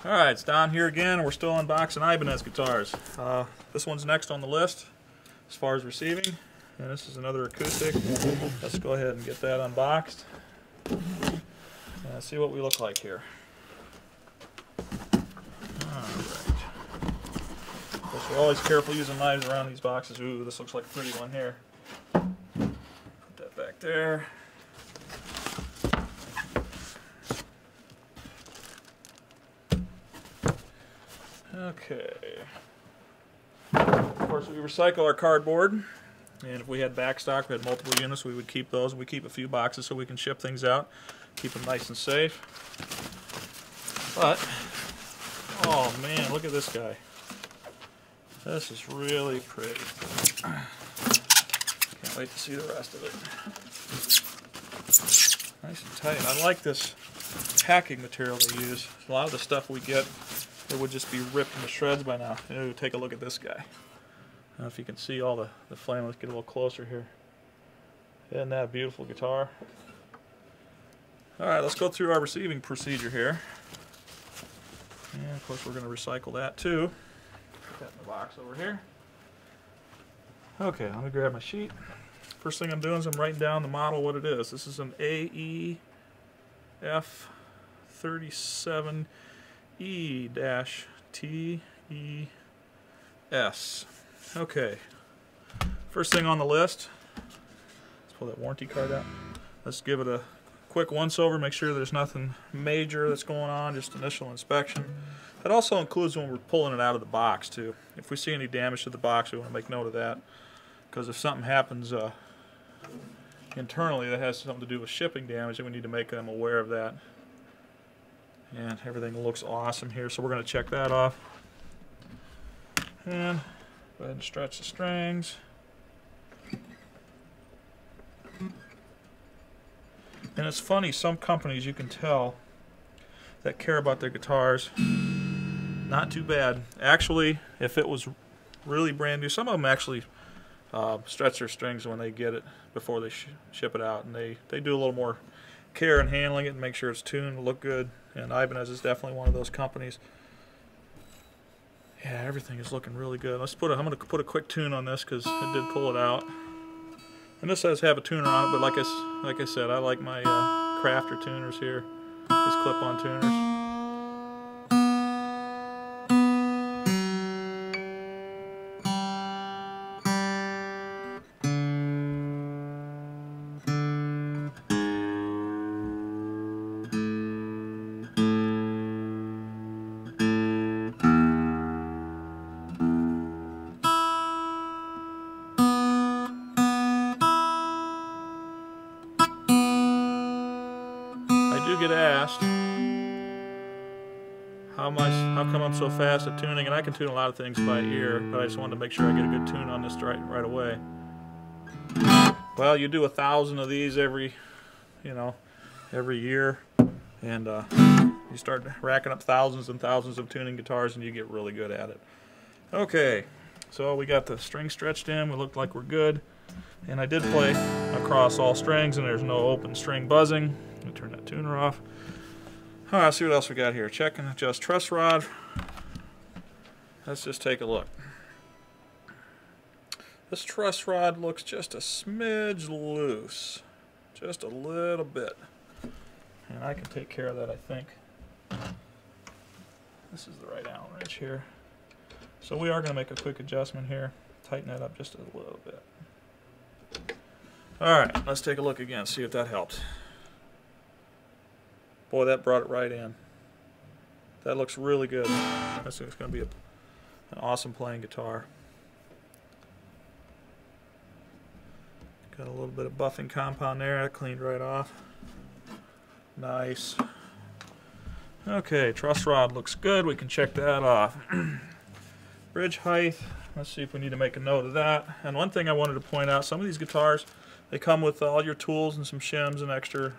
Alright, it's down here again. We're still unboxing Ibanez guitars. This one's next on the list as far as receiving. And this is another acoustic. Let's go ahead and get that unboxed. And see what we look like here. Alright. Of course, we're always careful using knives around these boxes. Ooh, this looks like a pretty one here. Put that back there. Okay. Of course, we recycle our cardboard, and if we had back stock, we had multiple units, we would keep those. We keep a few boxes so we can ship things out, keep them nice and safe. But, oh man, look at this guy. This is really pretty. Can't wait to see the rest of it. Nice and tight. I like this packing material they use. A lot of the stuff we get, it would just be ripped into shreds by now. Ooh, take a look at this guy. I don't know if you can see all the flame. Let's get a little closer here. Isn't that a beautiful guitar? Alright, let's go through our receiving procedure here. And of course we're going to recycle that too. Put that in the box over here. Okay, let me grab my sheet. First thing I'm doing is I'm writing down the model, what it is. This is an AEF37 E-TES. Okay. First thing on the list. Let's pull that warranty card out. Let's give it a quick once-over, make sure there's nothing major that's going on, just initial inspection. That also includes when we're pulling it out of the box, too. If we see any damage to the box, we want to make note of that. Because if something happens internally that has something to do with shipping damage, then we need to make them aware of that. And everything looks awesome here, so we're going to check that off. And go ahead and stretch the strings. And it's funny, some companies you can tell that care about their guitars, not too bad. Actually, if it was really brand new, some of them actually stretch their strings when they get it before they ship it out, and they do a little more care in handling it and make sure it's tuned, look good. And Ibanez is definitely one of those companies. Yeah, everything is looking really good. I'm going to put a quick tune on this because it did pull it out. And this does have a tuner on it, but like I said, I like my crafter tuners here, these clip-on tuners. Get asked how come I'm so fast at tuning, and I can tune a lot of things by ear, but I just wanted to make sure I get a good tune on this right away. Well, you do 1,000 of these every year, and you start racking up thousands and thousands of tuning guitars, and you get really good at it. Okay, so we got the string stretched in. We look like we're good, and I did play across all strings, and there's no open string buzzing. I'm going to turn that tuner off. Alright, let's see what else we got here. Check and adjust truss rod. Let's just take a look. This truss rod looks just a smidge loose. Just a little bit. And I can take care of that, I think. This is the right Allen wrench here. So we are going to make a quick adjustment here. Tighten that up just a little bit. Alright, let's take a look again, see if that helped. Boy, that brought it right in. That looks really good. That's going to be an awesome playing guitar. Got a little bit of buffing compound there. That cleaned right off. Nice. Okay, truss rod looks good. We can check that off. Bridge height. Let's see if we need to make a note of that. And one thing I wanted to point out, some of these guitars, they come with all your tools and some shims and extra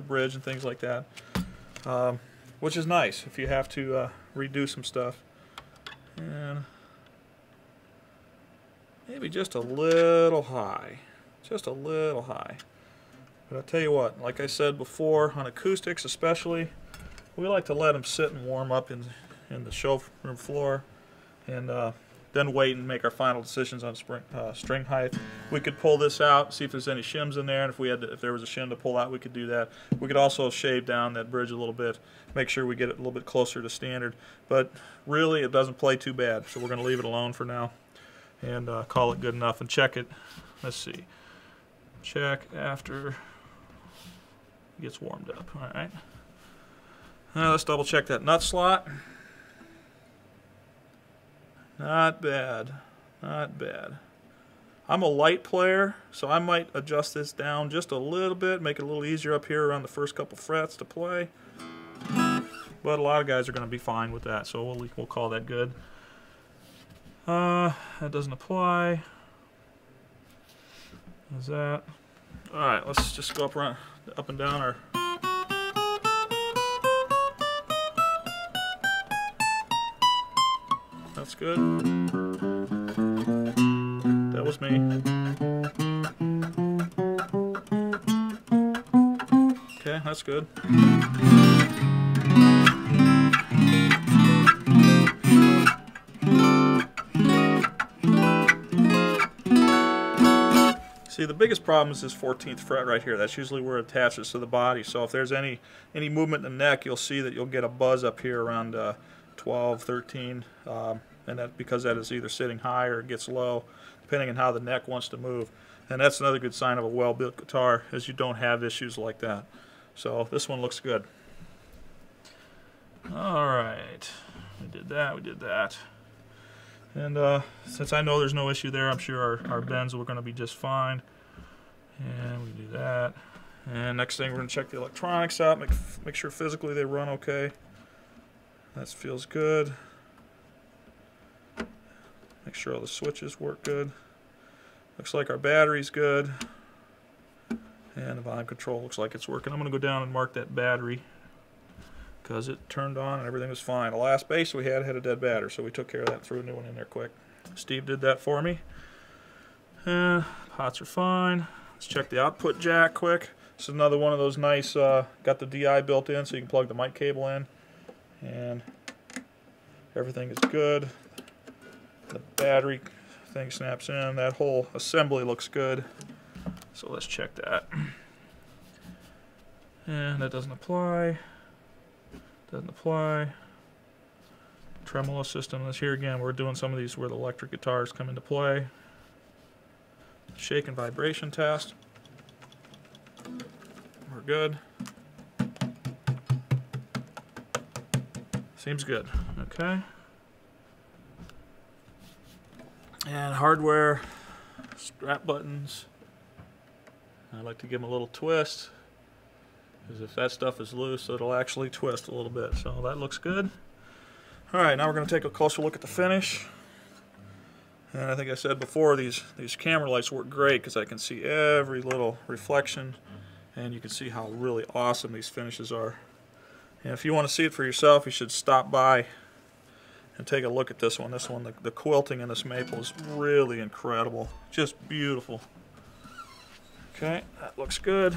bridge and things like that, which is nice if you have to redo some stuff. And maybe just a little high, just a little high. But I'll tell you what, like I said before, on acoustics especially, we like to let them sit and warm up in the showroom floor, and then wait and make our final decisions on string height. We could pull this out, see if there's any shims in there, and if there was a shim to pull out, we could do that. We could also shave down that bridge a little bit, make sure we get it a little bit closer to standard. But really, it doesn't play too bad, so we're going to leave it alone for now and call it good enough and check it. Let's see. Check after it gets warmed up. All right. Now let's double check that nut slot. Not bad, not bad. I'm a light player, so I might adjust this down just a little bit, make it a little easier up here around the first couple frets to play. But a lot of guys are going to be fine with that, so we'll call that good. That doesn't apply. Is that? All right, let's just go up and down our. That's good. That was me. Okay, that's good. See, the biggest problem is this 14th fret right here. That's usually where it attaches to the body. So if there's any movement in the neck, you'll see that you'll get a buzz up here around 12, 13. And that because that is either sitting high or it gets low, depending on how the neck wants to move. And that's another good sign of a well-built guitar, is you don't have issues like that. So this one looks good. All right, we did that, we did that. And since I know there's no issue there, I'm sure our bends are going to be just fine. And we do that. And next thing, we're going to check the electronics out, make sure physically they run okay. That feels good. Make sure all the switches work good. Looks like our battery's good. And the volume control looks like it's working. I'm going to go down and mark that battery because it turned on and everything was fine. The last bass we had a dead battery, so we took care of that and threw a new one in there quick. Steve did that for me. Pots are fine. Let's check the output jack quick. This is another one of those nice, got the DI built in so you can plug the mic cable in. And everything is good. The battery thing snaps in. That whole assembly looks good. So let's check that. And that doesn't apply. Doesn't apply. Tremolo system. Let's hear again. We're doing some of these where the electric guitars come into play. Shake and vibration test. We're good. Seems good. Okay. And hardware, strap buttons. I like to give them a little twist, because if that stuff is loose, it'll actually twist a little bit. So that looks good. All right, now we're going to take a closer look at the finish. And I think I said before, these camera lights work great because I can see every little reflection, and you can see how really awesome these finishes are. And if you want to see it for yourself, you should stop by and take a look at this one. This one, the quilting in this maple is really incredible. Just beautiful. Okay, that looks good.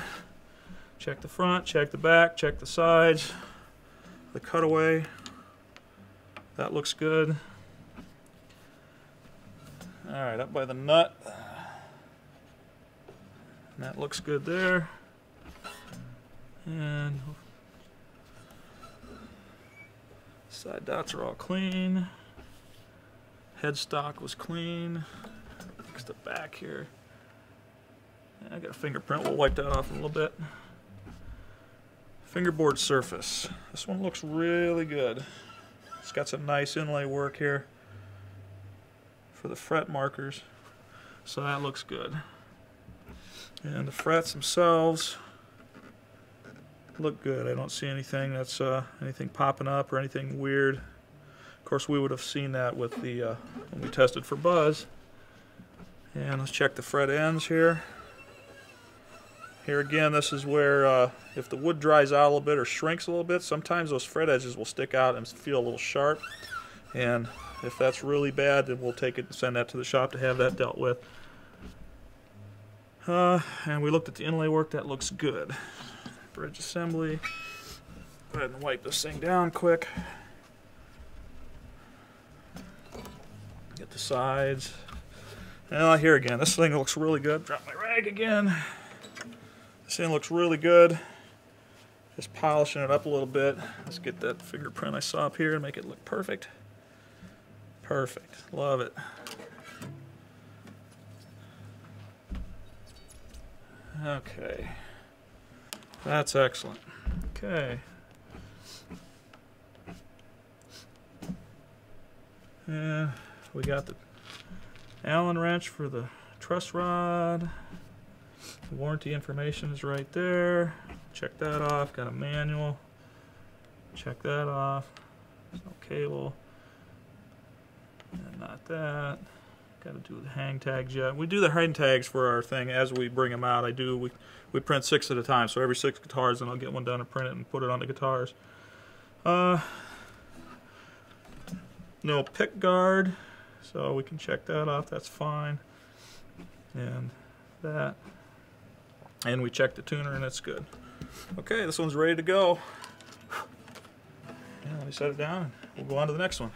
Check the front, check the back, check the sides, the cutaway. That looks good. All right, up by the nut. And that looks good there. And side dots are all clean. Headstock was clean. Fix the back here. I got a fingerprint. We'll wipe that off a little bit. Fingerboard surface. This one looks really good. It's got some nice inlay work here for the fret markers. So that looks good. And the frets themselves look good. I don't see anything that's anything popping up or anything weird. Of course, we would have seen that with the when we tested for buzz. And let's check the fret ends here. Here again, this is where if the wood dries out a little bit or shrinks a little bit, sometimes those fret edges will stick out and feel a little sharp. And if that's really bad, then we'll take it and send that to the shop to have that dealt with. And we looked at the inlay work. That looks good. Bridge assembly. Go ahead and wipe this thing down quick. Get the sides. Now here again, this thing looks really good. Drop my rag again. This thing looks really good. Just polishing it up a little bit. Let's get that fingerprint I saw up here and make it look perfect. Perfect. Love it. Okay. That's excellent. Okay. And we got the Allen wrench for the truss rod. The warranty information is right there. Check that off. Got a manual. Check that off. There's no cable. And not that. Got to do the hang tags yet. We do the hang tags for our thing as we bring them out. We print 6 at a time, so every 6 guitars, and I'll get one done and print it and put it on the guitars. No pick guard, so we can check that off. That's fine. And that. And we check the tuner, and it's good. Okay, this one's ready to go. Yeah, let me set it down, and we'll go on to the next one.